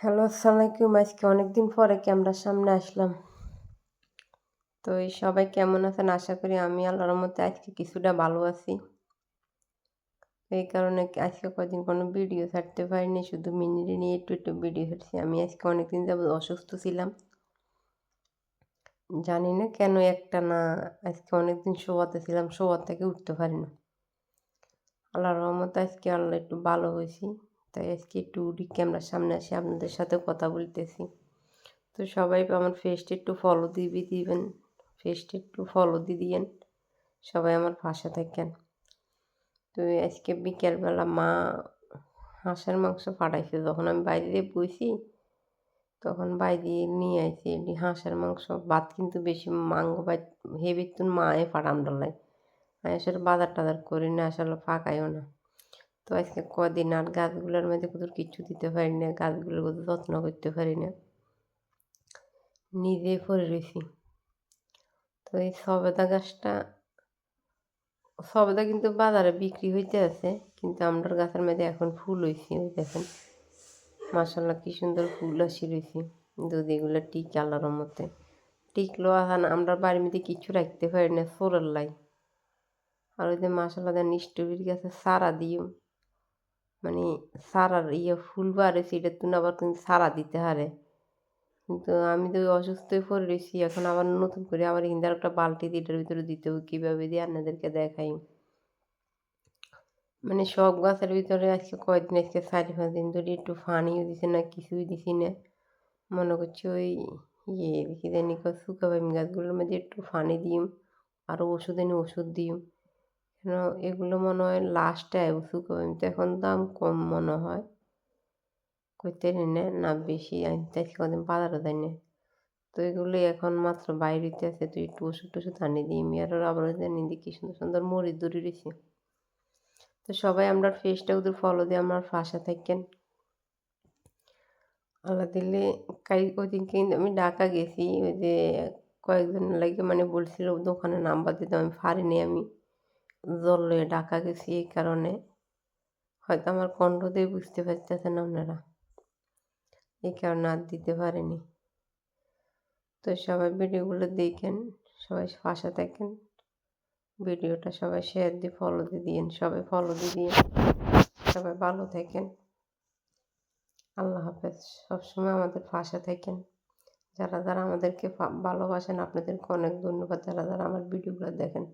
Hello, আসসালামু আলাইকুম। আজকে অনেকদিন পরে ক্যামেরার সামনে আসলাম। তো এই সবাই কেমন আছেন? আশা করি আমি আল্লাহর রহমতে আজকে কিছুটা ভালো আছি। এই কারণে আজকে কয়দিন কোনো ভিডিও ছাড়তে পারিনি। শুধু মিনিটে নিয়ে একটু ভিডিও ছাড়ছি। আমি আজকে অনেকদিন যাবৎ অসুস্থ ছিলাম। জানি না কেন একটানা আজকে অনেকদিন শোয়াতে ছিলাম। শোয়া থেকে উঠতে পারি না। আল্লাহর রহমতে আজকে আল্লাহ একটু ভালো হয়েছি। তাই আজকে একটু উঠি ক্যামেরার সামনে আসি আপনাদের সাথে কথা বলতেছি। তো সবাই আমার পেজটা একটু ফলো দিবেন। পেজটা একটু ফলো দিয়েন। সবাই আমার পাশে থাকেন। তো আজকে বিকেলবেলা মা হাঁসের মাংস পাঠাইছে। যখন আমি বাইরে বইছি তখন বাইরে নিয়ে আইছি এটি হাঁসের মাংস। ভাত কিন্তু বেশি মাংস ভাত হেভি তুন মায়ে পাঠান ডলাই। আমি আসলে বাজার টাজার করি না, আসলে ফাঁকাইও না। তো আজকে কদিন আর গাছগুলোর মধ্যে কোথাও কিচ্ছু দিতে পারি না, গাছগুলোর কোথাও যত্ন করতে পারি না, নিজে পড়ে রয়েছি। তো এই সবেদা কিন্তু বাজারে বিক্রি হইতে আছে, কিন্তু আমরার গাছের মধ্যে এখন ফুল হয়েছে। ওই দেখেন মাশাল্লাহ কি সুন্দর ফুল আসি রয়েছে। যদি এগুলো টিক আল্লাহর মতে টিকলো এখন আমরা বাড়ির মধ্যে কিছু রাখতে পারি না সোরের লাই। আর ওই যে মাশাল্লাহ দেন স্ট্রবেরি গাছে সারা দিও, মানে সারার ফুল বাড়েছে, এটা তুন আবার কিন্তু সারা দিতে হারে। কিন্তু আমি তো অসুস্থ হয়ে পড়ে রয়েছি, এখন আবার নতুন করে আবার ইন্দার একটা বালতি এটার ভিতরে দিতে হবে, কীভাবে দিয়ে আপনাদেরকে দেখাই। মানে সব গাছের ভিতরে আজকে কয়েকদিন আজকে 4-5 দিন ধরে একটু পানিও দিছে না, কিছুই দিছি না। মনে করছি ওই কি জানি শুকাবাইম গাছগুলোর মধ্যে একটু পানি দিম, আরও ওষুধ এনে ওষুধ দিম। কেন এগুলো মনে হয় লাস্টে আইব, শুকাবাইম তো এখন দাম কম মনে হয়, কইতে না বেশি আনতে কদিন বাজারও দেয় না। তো এগুলোই এখন মাত্র বাইরেতে আছে, তো একটু ওষুধ টষুধ আনি দিই মেয়ের আবার জানি দিই কি সুন্দর সুন্দর মরিচ ধরে রয়েছে। তো সবাই আমরা পেজটা ওদের ফলো দিয়ে আমার পাশে থাকেন। আল্লাহ দিলে ওই দিনকে আমি ঢাকা গেছি, ওই যে কয়েকজন লাগে মানে বলছিল দোকানে নাম্বার দিতে, আমি পারিনি। আমি জল লয়ে ঢাকা গেছি, এই কারণে হয়তো আমার কণ্ঠ দিয়ে বুঝতে পারতেছেন আপনারা, এই কারণে আর দিতে পারিনি। তো সবাই ভিডিওগুলো দেখেন, সবাই পাশে থাকেন। ভিডিওটা সবাই শেয়ার দিয়ে ফলো দিয়ে দিন, সবাই ফলো দিয়ে দিন। সবাই ভালো থাকেন। আল্লাহ হাফেজ। সবসময় আমাদের পাশে থাকেন। যারা আমাদেরকে ভালোবাসেন আপনাদেরকে অনেক ধন্যবাদ, যারা আমার ভিডিওগুলো দেখেন।